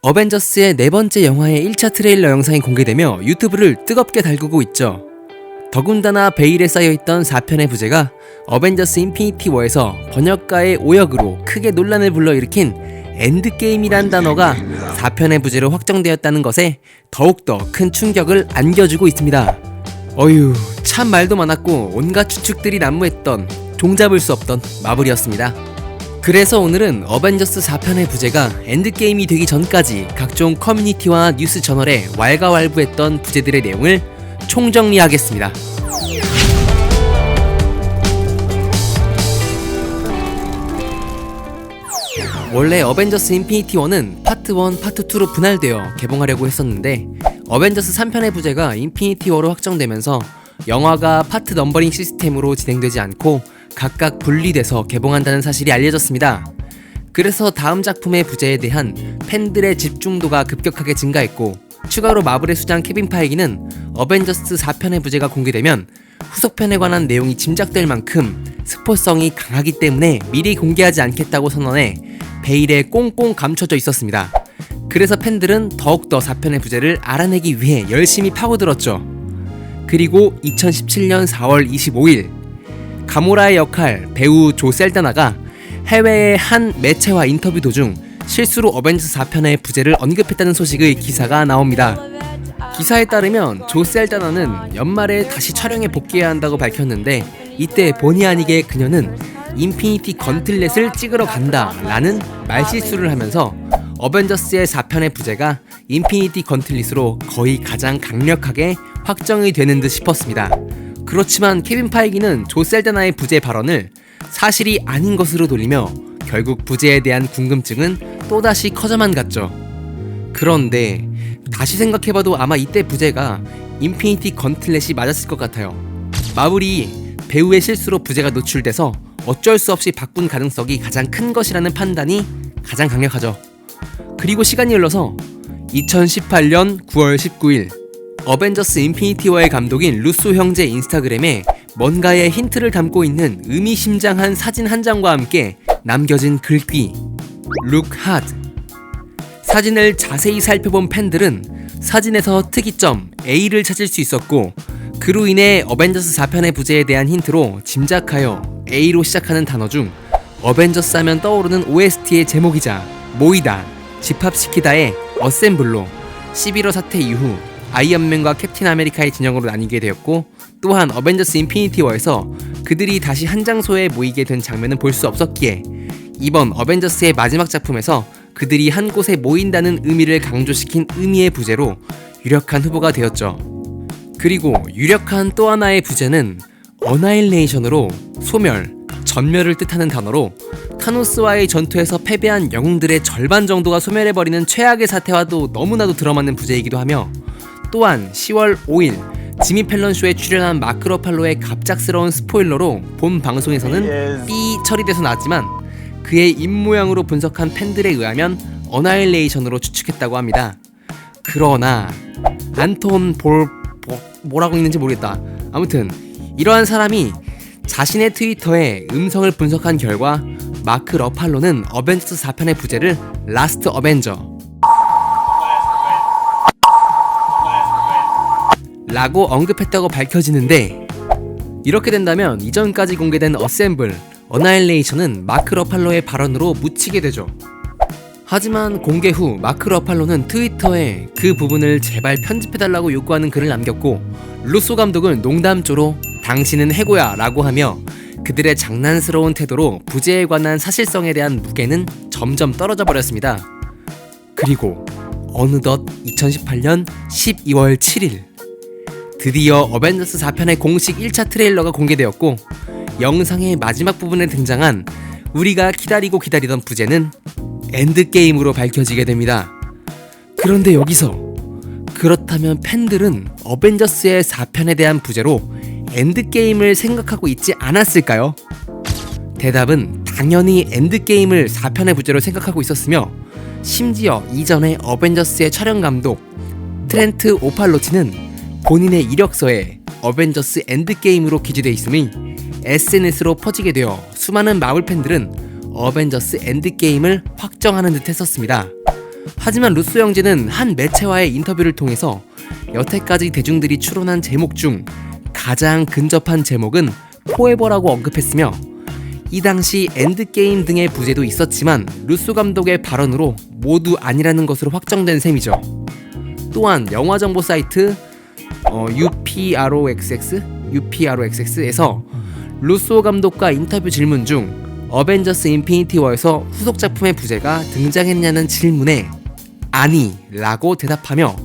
어벤져스의 네 번째 영화의 1차 트레일러 영상이 공개되며 유튜브를 뜨겁게 달구고 있죠. 더군다나 베일에 쌓여있던 4편의 부제가 어벤져스 인피니티 워에서 번역가의 오역으로 크게 논란을 불러일으킨 엔드게임이란 단어가 4편의 부제로 확정되었다는 것에 더욱더 큰 충격을 안겨주고 있습니다. 어휴, 참 말도 많았고 온갖 추측들이 난무했던 종잡을 수 없던 마블이었습니다. 그래서 오늘은 어벤져스 4편의 부제가 엔드게임이 되기 전까지 각종 커뮤니티와 뉴스 저널에 왈가왈부했던 부제들의 내용을 총정리하겠습니다. 원래 어벤져스 인피니티 워는 파트 1, 파트 2로 분할되어 개봉하려고 했었는데 어벤져스 3편의 부제가 인피니티 워로 확정되면서 영화가 파트 넘버링 시스템으로 진행되지 않고 각각 분리돼서 개봉한다는 사실이 알려졌습니다. 그래서 다음 작품의 부제에 대한 팬들의 집중도가 급격하게 증가했고 추가로 마블의 수장 케빈 파이기는 어벤져스 4편의 부제가 공개되면 후속편에 관한 내용이 짐작될 만큼 스포성이 강하기 때문에 미리 공개하지 않겠다고 선언해 베일에 꽁꽁 감춰져 있었습니다. 그래서 팬들은 더욱더 4편의 부제를 알아내기 위해 열심히 파고들었죠. 그리고 2017년 4월 25일 가모라의 역할 배우 조 셀다나가 해외의 한 매체와 인터뷰 도중 실수로 어벤져스 4편의 부제를 언급했다는 소식의 기사가 나옵니다. 기사에 따르면 조 셀다나는 연말에 다시 촬영에 복귀해야 한다고 밝혔는데 이때 본의 아니게 그녀는 인피니티 건틀렛을 찍으러 간다 라는 말실수를 하면서 어벤져스의 4편의 부제가 인피니티 건틀릿으로 거의 가장 강력하게 확정이 되는 듯 싶었습니다. 그렇지만 케빈 파이기는 조 셀다나의 부제 발언을 사실이 아닌 것으로 돌리며 결국 부제에 대한 궁금증은 또다시 커져만 갔죠. 그런데 다시 생각해봐도 아마 이때 부제가 인피니티 건틀렛이 맞았을 것 같아요. 마블이 배우의 실수로 부제가 노출돼서 어쩔 수 없이 바꾼 가능성이 가장 큰 것이라는 판단이 가장 강력하죠. 그리고 시간이 흘러서 2018년 9월 19일 어벤져스 인피니티 워의 감독인 루소 형제 인스타그램에 뭔가의 힌트를 담고 있는 의미심장한 사진 한 장과 함께 남겨진 글귀 Look hard. 사진을 자세히 살펴본 팬들은 사진에서 특이점 A를 찾을 수 있었고 그로 인해 어벤져스 4편의 부제에 대한 힌트로 짐작하여 A로 시작하는 단어 중 어벤져스 하면 떠오르는 OST의 제목이자 모이다, 집합시키다의 어셈블로 11호 사태 이후 아이언맨과 캡틴 아메리카의 진영으로 나뉘게 되었고 또한 어벤져스 인피니티 워에서 그들이 다시 한 장소에 모이게 된 장면은 볼 수 없었기에 이번 어벤져스의 마지막 작품에서 그들이 한 곳에 모인다는 의미를 강조시킨 의미의 부제로 유력한 후보가 되었죠. 그리고 유력한 또 하나의 부제는 어나일레이션으로 소멸, 전멸을 뜻하는 단어로 타노스와의 전투에서 패배한 영웅들의 절반 정도가 소멸해버리는 최악의 사태와도 너무나도 들어맞는 부제이기도 하며 또한 10월 5일 지미 펠런 쇼에 출연한 마크 러팔로의 갑작스러운 스포일러로 본 방송에서는 삐 처리돼서 나왔지만 그의 입모양으로 분석한 팬들에 의하면 어나일레이션으로 추측했다고 합니다. 그러나 안톤 뭐라고 읽는지 모르겠다. 아무튼 이러한 사람이 자신의 트위터에 음성을 분석한 결과 마크 러팔로는 어벤져스 4편의 부제를 라스트 어벤져 라고 언급했다고 밝혀지는데 이렇게 된다면 이전까지 공개된 어셈블, 어나일레이션은 마크 러팔로의 발언으로 묻히게 되죠. 하지만 공개 후 마크 러팔로는 트위터에 그 부분을 제발 편집해달라고 요구하는 글을 남겼고 루소 감독은 농담조로 당신은 해고야 라고 하며 그들의 장난스러운 태도로 부제에 관한 사실성에 대한 무게는 점점 떨어져 버렸습니다. 그리고 어느덧 2018년 12월 7일 드디어 어벤져스 4편의 공식 1차 트레일러가 공개되었고 영상의 마지막 부분에 등장한 우리가 기다리고 기다리던 부제는 엔드게임으로 밝혀지게 됩니다. 그런데 여기서 그렇다면 팬들은 어벤져스의 4편에 대한 부제로 엔드게임을 생각하고 있지 않았을까요? 대답은 당연히 엔드게임을 4편의 부제로 생각하고 있었으며 심지어 이전에 어벤져스의 촬영 감독 트렌트 오팔로치는 본인의 이력서에 어벤져스 엔드게임으로 기재되어 있음이 SNS로 퍼지게 되어 수많은 마블 팬들은 어벤져스 엔드게임을 확정하는 듯 했었습니다. 하지만 루소 형제는 한 매체와의 인터뷰를 통해서 여태까지 대중들이 추론한 제목 중 가장 근접한 제목은 포에버라고 언급했으며, 이 당시 엔드게임 등의 부제도 있었지만 루소 감독의 발언으로 모두 아니라는 것으로 확정된 셈이죠. 또한 영화 정보 사이트 UPROXX에서 루소 감독과 인터뷰 질문 중 어벤져스 인피니티 워에서 후속 작품의 부제가 등장했냐는 질문에 아니 라고 대답하며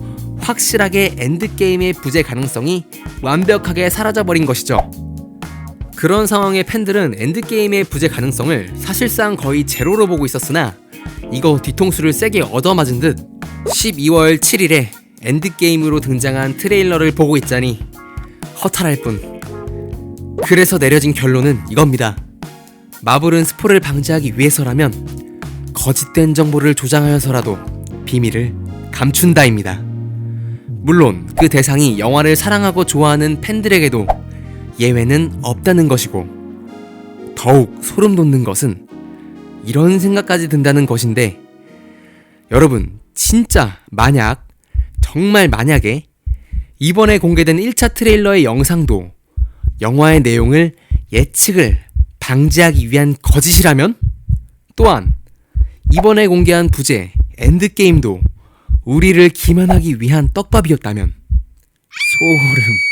확실하게 엔드게임의 부제 가능성이 완벽하게 사라져버린 것이죠. 그런 상황에 팬들은 엔드게임의 부제 가능성을 사실상 거의 제로로 보고 있었으나, 이거 뒤통수를 세게 얻어맞은 듯 12월 7일에 엔드게임으로 등장한 트레일러를 보고 있자니 허탈할 뿐. 그래서 내려진 결론은 이겁니다. 마블은 스포를 방지하기 위해서라면 거짓된 정보를 조장하여서라도 비밀을 감춘다입니다. 물론 그 대상이 영화를 사랑하고 좋아하는 팬들에게도 예외는 없다는 것이고, 더욱 소름 돋는 것은 이런 생각까지 든다는 것인데, 여러분 진짜 정말 만약에 이번에 공개된 1차 트레일러의 영상도 영화의 내용을 예측을 방지하기 위한 거짓이라면? 또한 이번에 공개한 부제 엔드게임도 우리를 기만하기 위한 떡밥이었다면? 소름.